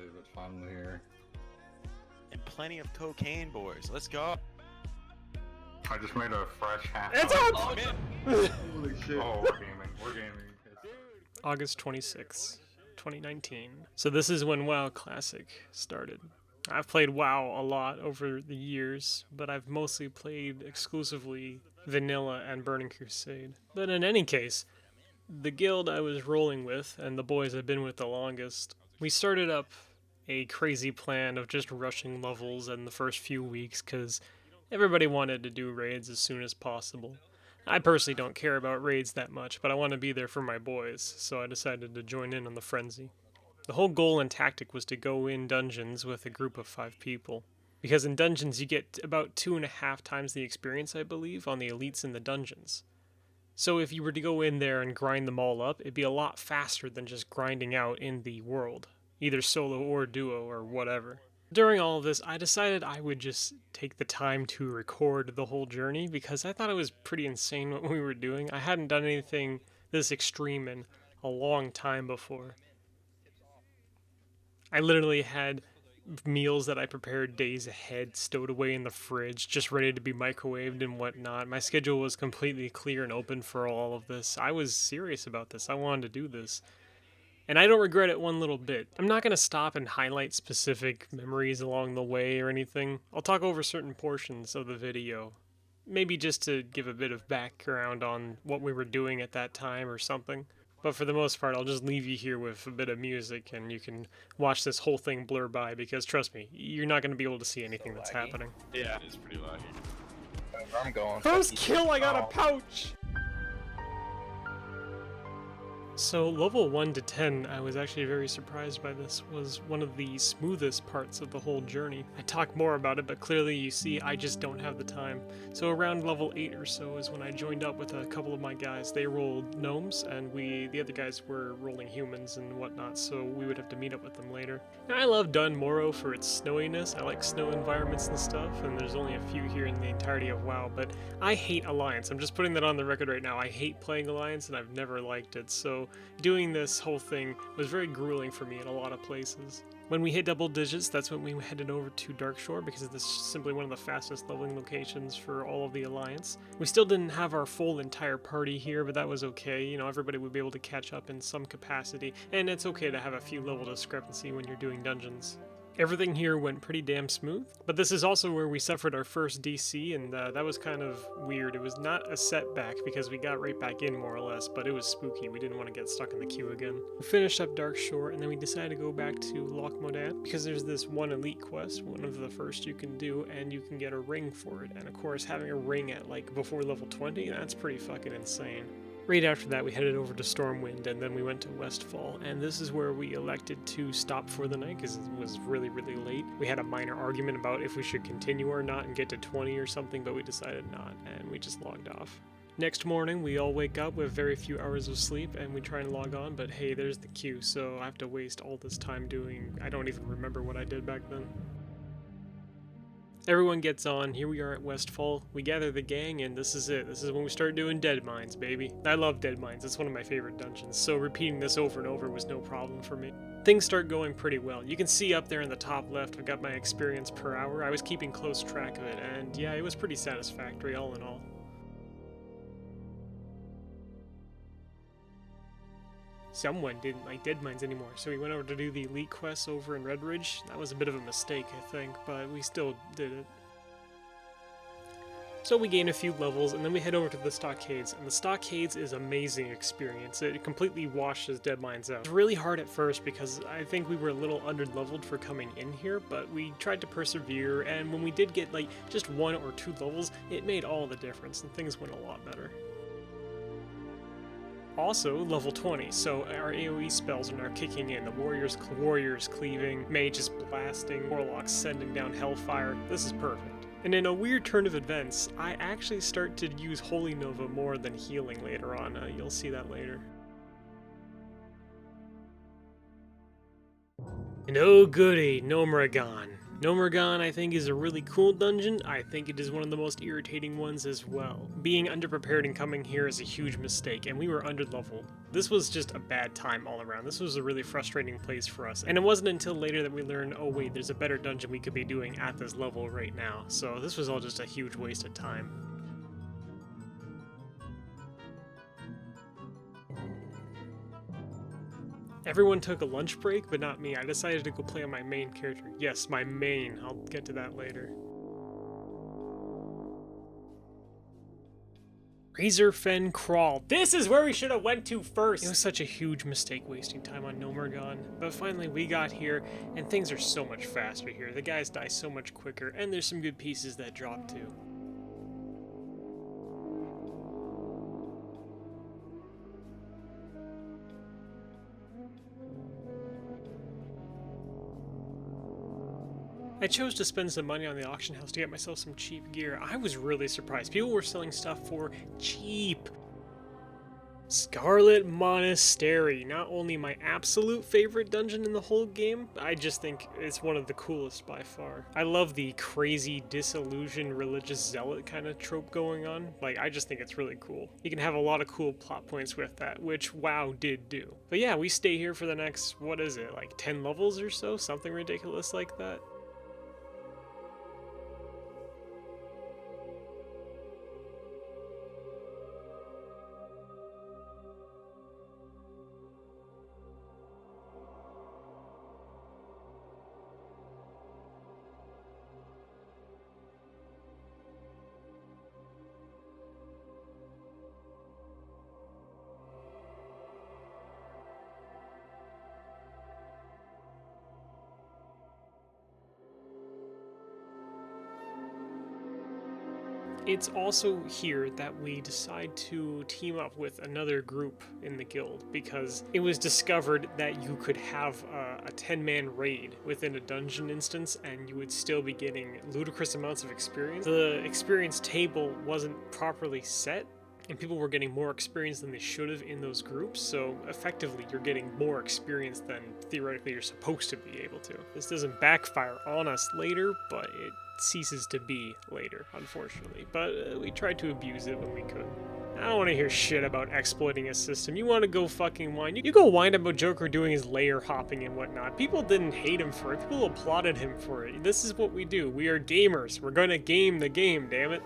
believe it. Finally here. And plenty of cocaine, boys. Let's go. I just made a fresh hat. It's up! I'm in. Holy shit. Oh, we're gaming. We're gaming. August 26th, 2019. So this is when WoW Classic started. I've played WoW a lot over the years, but I've mostly played exclusively Vanilla and Burning Crusade. But in any case, the guild I was rolling with, and the boys I've been with the longest, we started up a crazy plan of just rushing levels in the first few weeks because everybody wanted to do raids as soon as possible. I personally don't care about raids that much, but I want to be there for my boys, so I decided to join in on the frenzy. The whole goal and tactic was to go in dungeons with a group of 5 people. Because in dungeons you get about 2.5 times the experience, I believe, on the elites in the dungeons. So if you were to go in there and grind them all up, it'd be a lot faster than just grinding out in the world, either solo or duo or whatever. During all of this, I decided I would just take the time to record the whole journey because I thought it was pretty insane what we were doing. I hadn't done anything this extreme in a long time before. I literally had meals that I prepared days ahead stowed away in the fridge, just ready to be microwaved and whatnot. My schedule was completely clear and open for all of this. I was serious about this. I wanted to do this. And I don't regret it one little bit. I'm not going to stop and highlight specific memories along the way or anything. I'll talk over certain portions of the video. Maybe just to give a bit of background on what we were doing at that time or something. But for the most part, I'll just leave you here with a bit of music and you can watch this whole thing blur by because trust me, you're not going to be able to see anything that's happening. Yeah, it is pretty laggy. I'm going. First kill, I got a pouch! So level 1 to 10, I was actually very surprised by this, was one of the smoothest parts of the whole journey. I talk more about it, but clearly you see I just don't have the time. So around level 8 or so is when I joined up with a couple of my guys. They rolled gnomes, and the other guys were rolling humans and whatnot, so we would have to meet up with them later. And I love Dun Moro for its snowiness. I like snow environments and stuff, and there's only a few here in the entirety of WoW, but I hate Alliance. I'm just putting that on the record right now. I hate playing Alliance, and I've never liked it, so doing this whole thing was very grueling for me in a lot of places. When we hit double digits, that's when we headed over to Darkshore because this is simply one of the fastest leveling locations for all of the Alliance. We still didn't have our full entire party here, but that was okay. You know, everybody would be able to catch up in some capacity, and it's okay to have a few level discrepancy when you're doing dungeons. Everything here went pretty damn smooth, but this is also where we suffered our first DC, and that was kind of weird. It was not a setback because we got right back in more or less, but it was spooky. We didn't want to get stuck in the queue again. We finished up Darkshore, and then we decided to go back to Loch Modan because there's this one elite quest, one of the first you can do, and you can get a ring for it. And of course, having a ring at like before level 20, that's pretty fucking insane. Right after that, we headed over to Stormwind, and then we went to Westfall, and this is where we elected to stop for the night because it was really, really late. We had a minor argument about if we should continue or not and get to 20 or something, but we decided not, and we just logged off. Next morning, we all wake up with very few hours of sleep, and we try and log on, but hey, there's the queue, so I have to waste all this time doing... I don't even remember what I did back then. Everyone gets on, here we are at Westfall, we gather the gang, and this is it. This is when we start doing Dead Mines, baby. I love Dead Mines, it's one of my favorite dungeons, so repeating this over and over was no problem for me. Things start going pretty well. You can see up there in the top left, I've got my experience per hour. I was keeping close track of it, and yeah, it was pretty satisfactory all in all. Someone didn't like Dead Mines anymore, so we went over to do the elite quests over in Redridge. That was a bit of a mistake, I think, but we still did it. So we gain a few levels, and then we head over to the Stockades, and the Stockades is an amazing experience. It completely washes Dead Mines out. It was really hard at first because I think we were a little under-leveled for coming in here, but we tried to persevere, and when we did get like just 1 or 2 levels, it made all the difference, and things went a lot better. Also, level 20, so our AoE spells are now kicking in. The warriors cleaving, mages blasting, warlocks sending down hellfire. This is perfect. And in a weird turn of events, I actually start to use Holy Nova more than healing later on. You'll see that later. And oh goody, Nomragon. Nomergon, I think, is a really cool dungeon. I think it is one of the most irritating ones as well. Being underprepared and coming here is a huge mistake, and we were underleveled. This was just a bad time all around. This was a really frustrating place for us, and it wasn't until later that we learned, oh wait, there's a better dungeon we could be doing at this level right now. So this was all just a huge waste of time. Everyone took a lunch break, but not me. I decided to go play on my main character. Yes, my main. I'll get to that later. Razorfen Crawl. This is where we should have went to first! It was such a huge mistake wasting time on Nomergon. But finally we got here, and things are so much faster here. The guys die so much quicker, and there's some good pieces that drop too. I chose to spend some money on the auction house to get myself some cheap gear. I was really surprised. People were selling stuff for cheap. Scarlet Monastery. Not only my absolute favorite dungeon in the whole game, I just think it's one of the coolest by far. I love the crazy, disillusioned religious zealot kind of trope going on. Like, I just think it's really cool. You can have a lot of cool plot points with that, which WoW did do. But yeah, we stay here for the next, what is it, like 10 levels or so? Something ridiculous like that. It's also here that we decide to team up with another group in the guild, because it was discovered that you could have a 10-man raid within a dungeon instance and you would still be getting ludicrous amounts of experience. The experience table wasn't properly set, and people were getting more experience than they should have in those groups, so effectively you're getting more experience than theoretically you're supposed to be able to. This doesn't backfire on us later, but it ceases to be later, unfortunately. But we tried to abuse it when we could. I don't want to hear shit about exploiting a system. You want to go fucking whine. You go whine about Joker doing his layer hopping and whatnot. People didn't hate him for it. People applauded him for it. This is what we do. We are gamers. We're gonna game the game, damn it.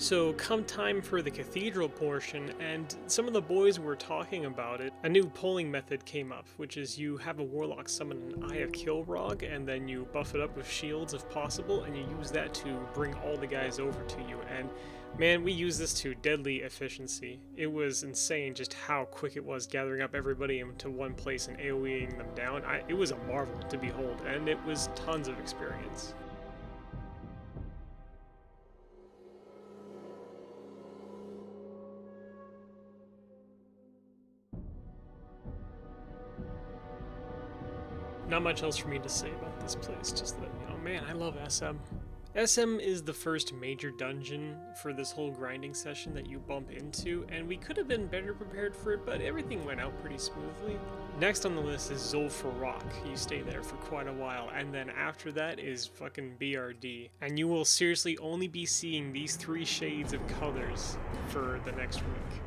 So come time for the cathedral portion, and some of the boys were talking about it, a new polling method came up, which is you have a warlock summon an Eye of Kilrog, and then you buff it up with shields if possible, and you use that to bring all the guys over to you. And man, we used this to deadly efficiency. It was insane just how quick it was gathering up everybody into one place and AoEing them down. It was a marvel to behold, and it was tons of experience. Not much else for me to say about this place, just that, you know, man, I love SM. SM is the first major dungeon for this whole grinding session that you bump into, and we could have been better prepared for it, but everything went out pretty smoothly. Next on the list is Zul'Farrak. You stay there for quite a while, and then after that is fucking BRD. And you will seriously only be seeing these 3 shades of colors for the next week.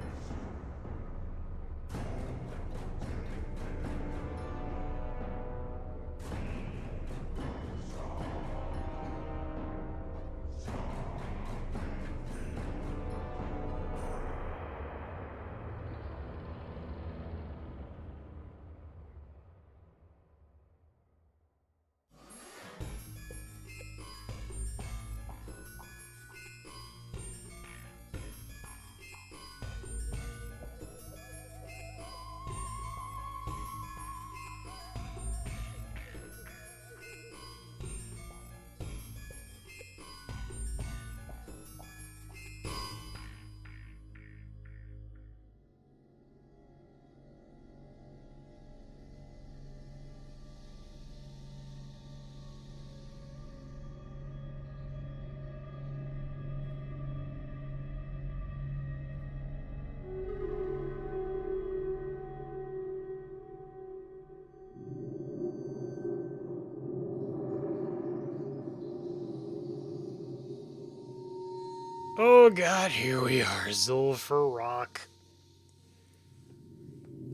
Oh god, here we are, Zul'Farrak.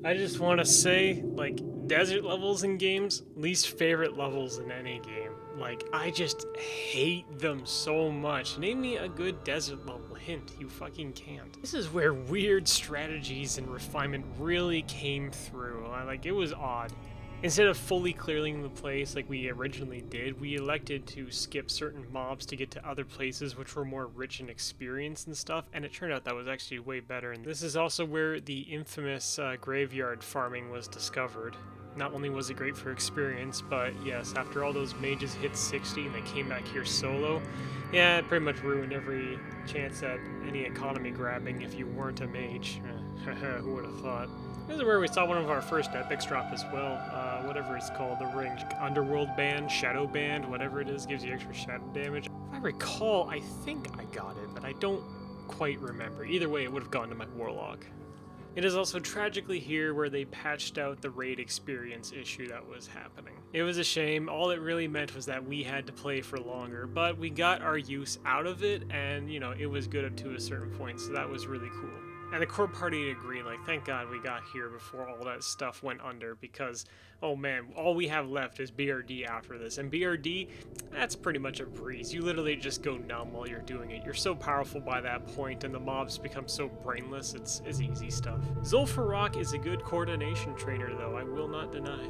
I just want to say, like, desert levels in games, least favorite levels in any game. Like, I just hate them so much. Name me a good desert level. Hint, you fucking can't. This is where weird strategies and refinement really came through. Like, it was odd. Instead of fully clearing the place like we originally did, we elected to skip certain mobs to get to other places which were more rich in experience and stuff, and it turned out that was actually way better. And this is also where the infamous graveyard farming was discovered. Not only was it great for experience, but yes, after all those mages hit 60 and they came back here solo, yeah, it pretty much ruined every chance at any economy grabbing if you weren't a mage. Who would have thought? This is where we saw one of our first epics drop as well. Whatever it's called, the ring. Underworld band, shadow band, whatever it is, gives you extra shadow damage. If I recall, I think I got it, but I don't quite remember. Either way, it would have gone to my warlock. It is also tragically here where they patched out the raid experience issue that was happening. It was a shame. All it really meant was that we had to play for longer, but we got our use out of it, and, you know, it was good up to a certain point, so that was really cool. And the core party agreed, like, thank God we got here before all that stuff went under, because, oh man, all we have left is BRD after this. And BRD, that's pretty much a breeze. You literally just go numb while you're doing it. You're so powerful by that point, and the mobs become so brainless, it's easy stuff. Zul'Farrak is a good coordination trainer, though, I will not deny.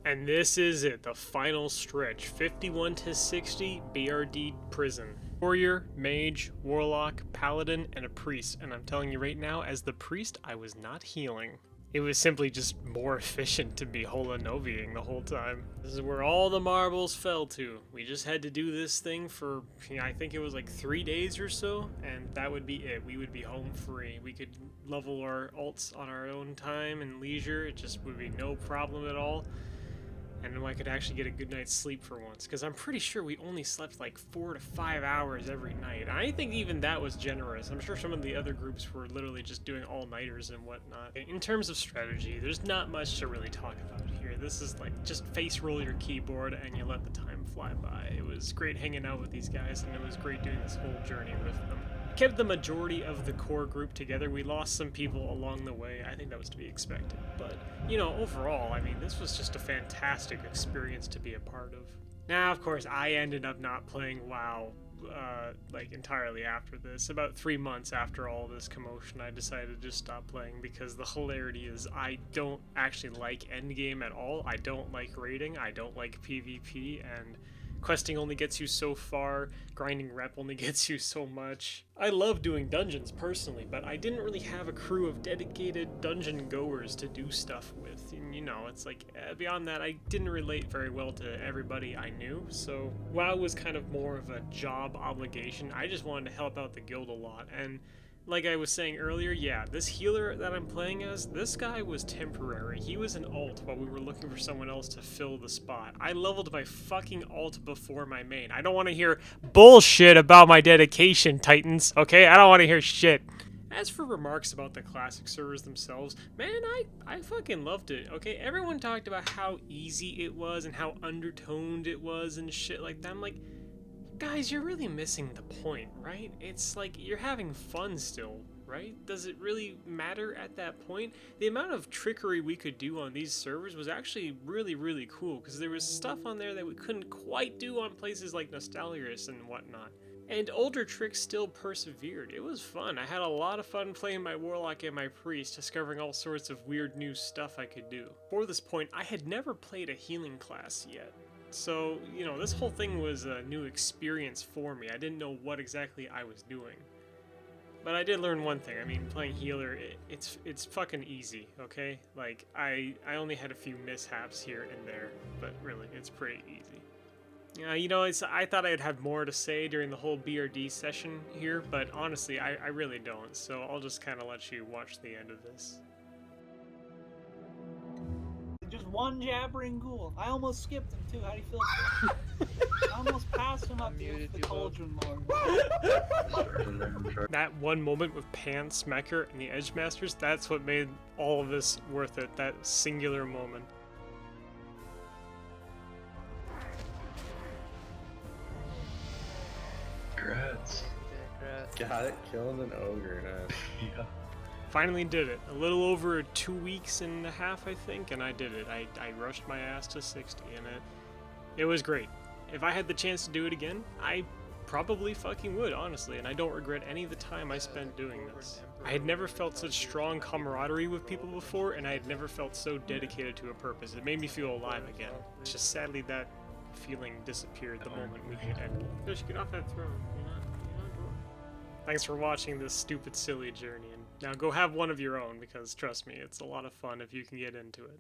And this is it, the final stretch. 51 to 60, BRD prison. Warrior, mage, warlock, paladin, and a priest. And I'm telling you right now, as the priest, I was not healing. It was simply just more efficient to be Hola Noviing the whole time. This is where all the marbles fell to. We just had to do this thing for, I think it was like 3 days or so, and that would be it. We would be home free. We could level our alts on our own time and leisure. It just would be no problem at all. And then I could actually get a good night's sleep for once, because I'm pretty sure we only slept like 4 to 5 hours every night. And I think even that was generous. I'm sure some of the other groups were literally just doing all-nighters and whatnot. In terms of strategy, there's not much to really talk about here. This is like, just face roll your keyboard and you let the time fly by. It was great hanging out with these guys, and it was great doing this whole journey with them. Kept the majority of the core group together. We lost some people along the way. I think that was to be expected. But, you know, overall, I mean, this was just a fantastic experience to be a part of. Now, of course, I ended up not playing WoW, like, entirely after this. About 3 months after all this commotion, I decided to just stop playing, because the hilarity is I don't actually like endgame at all. I don't like raiding. I don't like PvP, and questing only gets you so far, grinding rep only gets you so much. I love doing dungeons personally, but I didn't really have a crew of dedicated dungeon goers to do stuff with. And you know, it's like, beyond that, I didn't relate very well to everybody I knew, so WoW was kind of more of a job obligation. I just wanted to help out the guild a lot, and like I was saying earlier, yeah, this healer that I'm playing as, this guy was temporary. He was an alt while we were looking for someone else to fill the spot. I leveled my fucking alt before my main. I don't want to hear bullshit about my dedication, Titans, okay? I don't want to hear shit. As for remarks about the classic servers themselves, man, I fucking loved it, okay? Everyone talked about how easy it was and how undertoned it was and shit like that. I'm like, guys, you're really missing the point, right? It's like, you're having fun still, right? Does it really matter at that point? The amount of trickery we could do on these servers was actually really, really cool, because there was stuff on there that we couldn't quite do on places like Nostalgius and whatnot. And older tricks still persevered. It was fun. I had a lot of fun playing my warlock and my priest, discovering all sorts of weird new stuff I could do. Before this point, I had never played a healing class yet. So, you know, this whole thing was a new experience for me. I didn't know what exactly I was doing. But I did learn one thing. I mean, playing healer, it's fucking easy, okay? Like, I only had a few mishaps here and there, but really, it's pretty easy. Yeah, you know, I thought I'd have more to say during the whole BRD session here, but honestly, I really don't, so I'll just kind of let you watch the end of this. Just one jabbering ghoul. I almost skipped him too. How do you feel? I almost passed him up to the cauldron lord. That one moment with Pan, Smecker, and the Edge Masters, that's what made all of this worth it, that singular moment. Congrats. Got it, killing an ogre, nice. Yeah. Finally did it. A little over 2 weeks and a half, I think, and I did it. I rushed my ass to 60, and it was great. If I had the chance to do it again, I probably fucking would, honestly, and I don't regret any of the time I spent doing this. I had never felt such strong camaraderie with people before, and I had never felt so dedicated to a purpose. It made me feel alive again. It's just sadly that feeling disappeared the moment we hit end. Fish, get off that throne. You're not doing it. Thanks for watching this stupid, silly journey, and now go have one of your own, because trust me, it's a lot of fun if you can get into it.